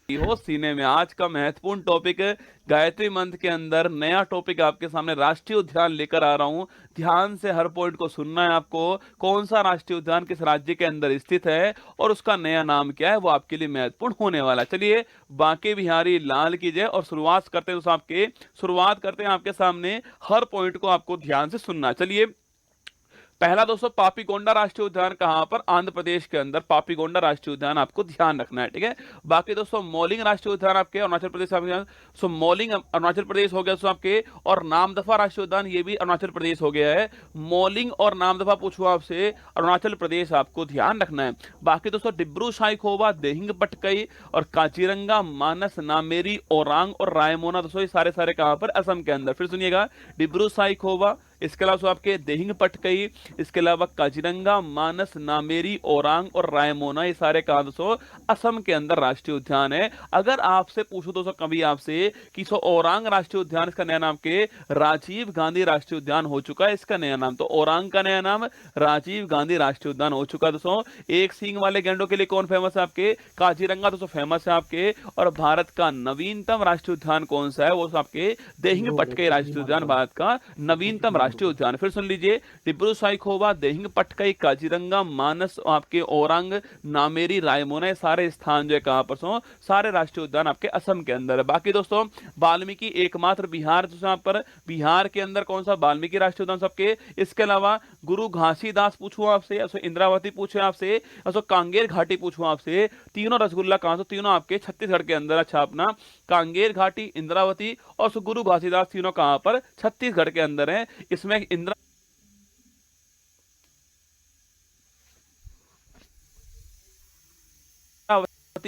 हो सीने में। आज का महत्वपूर्ण टॉपिक है गायत्री मंत्र के अंदर नया टॉपिक आपके सामने राष्ट्रीय उद्यान लेकर आ रहा हूं। ध्यान से हर पॉइंट को सुनना है आपको। कौन सा राष्ट्रीय उद्यान किस राज्य के अंदर स्थित है और उसका नया नाम क्या है, वो आपके लिए महत्वपूर्ण होने वाला है। चलिए, बांके बिहारी लाल की जय। और शुरुआत करते हैं आपके सामने। हर पॉइंट को आपको ध्यान से सुनना। चलिए, पहला दोस्तों, पापीकोंडा राष्ट्रीय उद्यान कहां पर? आंध्र प्रदेश के अंदर पापीकोंडा राष्ट्रीय उद्यान आपको ध्यान रखना है, ठीक है। बाकी दोस्तों, मौलिंग राष्ट्रीय उद्यान आपके अरुणाचल प्रदेश का। सो मौलिंग अरुणाचल प्रदेश हो गया दोस्तों आपके। और नामदफा राष्ट्रीय उद्यान ये भी अरुणाचल प्रदेश हो गया है। मौलिंग और नामदफा पूछो आपसे, अरुणाचल प्रदेश आपको ध्यान रखना है। बाकी दोस्तों, डिब्रू साइखोवा, देहिंग पटकई और काजीरंगा, मानस, नामेरी, ओरांग और रायमोना दोस्तों ये सारे सारे कहां पर? असम के अंदर। फिर सुनिएगा, डिब्रू साइखोवा, इसके अलावा आपके देहिंग पटकई, इसके अलावा काजीरंगा, मानस, नामेरी, ओरांग और रायमोना ये सारे कहां दोस्तों? असम के अंदर राष्ट्रीय उद्यान है। अगर आपसे पूछो दोस्तों कभी आपसे कि ओरांग राष्ट्रीय उद्यान, इसका नया नाम के राजीव गांधी राष्ट्रीय उद्यान हो चुका है। इसका नया नाम तो ओरांग का नया नाम राजीव गांधी राष्ट्रीय उद्यान हो चुका है दोस्तों। एक सींग वाले गेंडों के लिए कौन फेमस है आपके? काजीरंगा दोस्तों फेमस है आपके। और भारत का नवीनतम राष्ट्रीय उद्यान कौन सा है? वो आपके देहिंग पटकई राष्ट्रीय उद्यान भारत का नवीनतम राष्ट्रीय उद्यान। फिर सुन लीजिए, डिब्रू साइखोवा, देहिंग पटकई, काजीरंगा, मानस आपके, ओरांग, नामेरी, रायमोना सारे स्थान जो है कहां पर सो? सारे राष्ट्रीय उद्यान आपके असम के अंदर है। बाकी दोस्तों, वाल्मीकि एकमात्र बिहार जो यहाँ पर, बिहार के अंदर कौन सा? वाल्मीकि राष्ट्रीय उद्यान सबके। इसके अलावा गुरु घासीदास पूछो आपसे, इंद्रावती पूछे आपसे, कांगेर घाटी पूछो आपसे। तीनों रसगुल्ला कहां से? तीनों आपके छत्तीसगढ़ के अंदर। अच्छा, अपना कांगेर घाटी, इंद्रावती और गुरु घासीदास तीनों कहां पर? छत्तीसगढ़ के अंदर है। इसमें इंदिरा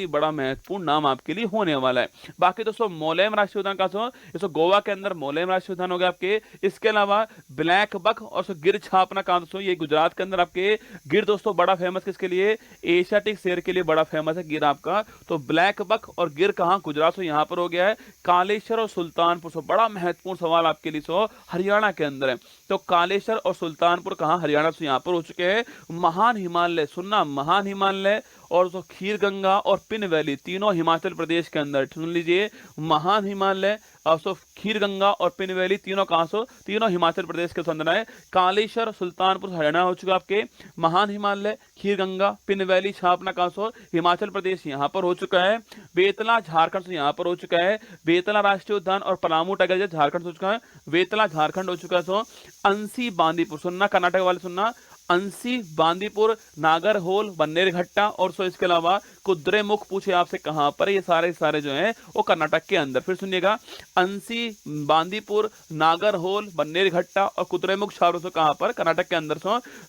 बड़ा महत्वपूर्ण नाम आपके लिए होने वाला है। बाकी दोस्तों, मोलेम राष्ट्रीय उद्यान का गोवा के अंदर मोलेम राष्ट्रीय उद्यान हो गया आपके। इसके अलावा ब्लैक बक और गिर छापना कहां दोस्तों? ये गुजरात के अंदर आपके। गिर दोस्तों बड़ा फेमस किसके लिए? एशियाटिक शेर के लिए बड़ा फेमस है गिर आपका। तो ब्लैक बक और गिर कहां? गुजरात से यहां पर हो गया है। कालेश्वर और सुल्तानपुर बड़ा महत्वपूर्ण सवाल आपके लिए हरियाणा के अंदर है। तो कालेश्वर और सुल्तानपुर कहां? हरियाणा से यहां पर हो चुके हैं। महान हिमालय, सुनना, महान हिमालय और खीर गंगा और पिन वैली तीनों हिमाचल प्रदेश के अंदर। सुन लीजिए, महान हिमालय और खीर गंगा और पिन वैली तीनों कहां से? तीनों हिमाचल प्रदेश के अंदर है। कालेश्वर, सुल्तानपुर हरियाणा हो चुका आपके। महान हिमालय, खीर गंगा, पिन वैली, छापना कहां से? हिमाचल प्रदेश यहां पर हो चुका है। बेतला झारखंड से यहां पर हो चुका है। बेतला राष्ट्रीय उद्यान और पलामू टाइगर झारखंड हो चुका है। बेतला झारखंड हो चुका है। अंसी बांदीपुर, सुनना कर्नाटक वाले, सुनना, अंसी, बांदीपुर, नागरहोल, बन्नेरघट्टा और इसके अलावा कुद्रेमुख पूछे आपसे कहां पर? ये सारे सारे जो हैं वो कर्नाटक के अंदर। फिर सुनिएगा, अंसी, बांदीपुर, नागरहोल, बन्नेरघट्टा और कुद्रेमुख छावरों से कहां पर? कर्नाटक के अंदर।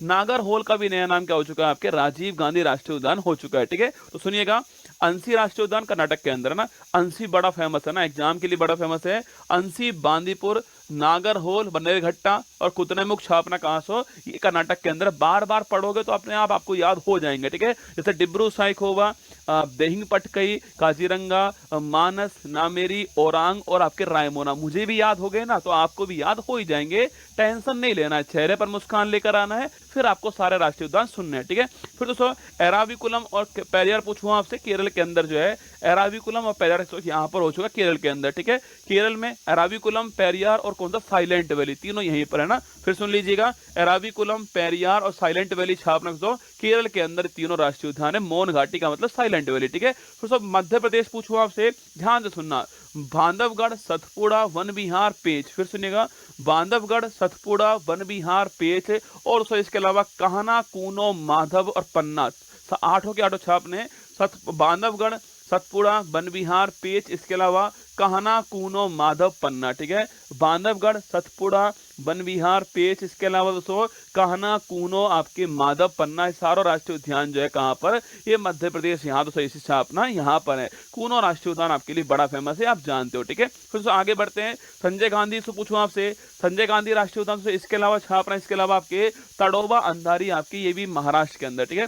नागरहोल का भी नया नाम क्या हो चुका है आपके? राजीव गांधी राष्ट्रीय उद्यान हो चुका है, ठीक है। तो सुनिएगा, अंसी राष्ट्रीय उद्यान कर्नाटक के अंदर है ना। अंसी बड़ा फेमस है ना, एग्जाम के लिए बड़ा फेमस है। अंसी, बांदीपुर, नागरहोल, बन्नेरघट्टा और कुद्रेमुख छापना कहां से? ये कर्नाटक के अंदर। बार बार पढ़ोगे तो अपने आप आपको याद हो जाएंगे, ठीक है। जैसे डिब्रू साइखोवा, देहिंग पटकई, काजीरंगा, मानस, नामेरी, ओरांग और आपके रायमोना मुझे भी याद हो गए ना, तो आपको भी याद हो ही जाएंगे। टेंशन नहीं लेना है, चेहरे पर मुस्कान लेकर आना है, फिर आपको सारे राष्ट्रीय उद्यान सुनने हैं, ठीक है। फिर दोस्तों, एराविकुलम और पेरियार पूछूं आपसे, केरल के अंदर जो है एराविकुलम और पेरियार यहाँ पर हो चुका केरल के अंदर, ठीक है। केरल में एराविकुलम, पेरियार और कौन सा? साइलेंट वैली, तीनों यहीं पर है ना। फिर सुन लीजिएगा, एराविकुलम, पेरियार और साइलेंट वैली छापना केरल के अंदर तीनों राष्ट्रीय उद्यान है। मौन घाटी का मतलब साइलेंट वैली, ठीक है। फिर सब मध्य प्रदेश पूछूं आपसे, ध्यान से सुनना, बांधवगढ़, सतपुड़ा, वन विहार, पेच। फिर सुनिएगा, बांधवगढ़, सतपुड़ा, वन विहार, पेच और इसके अलावा कहना, कूनो, माधव और पन्ना, आठों के आठों छापने। बांधवगढ़, सतपुड़ा, वन विहार, पेच, इसके अलावा कहना, कूनो, माधव, पन्ना, ठीक है। बांधवगढ़, सतपुड़ा, वन विहार, पेच, इसके अलावा दोस्तों कहना, कूनो, आपके माधव, पन्ना, सारों राष्ट्रीय उद्यान जो है कहां पर? ये मध्य प्रदेश, यहाँ दोस्तों इसी छापना यहाँ पर है। कूनो राष्ट्रीय उद्यान आपके लिए बड़ा फेमस है, आप जानते हो, ठीक है। फिर आगे बढ़ते हैं, संजय गांधी से पूछूं आपसे, संजय गांधी राष्ट्रीय उद्यान से इसके अलावा छापना, इसके अलावा आपके तड़ोबा अंधारी आपकी, ये भी महाराष्ट्र के अंदर, ठीक है।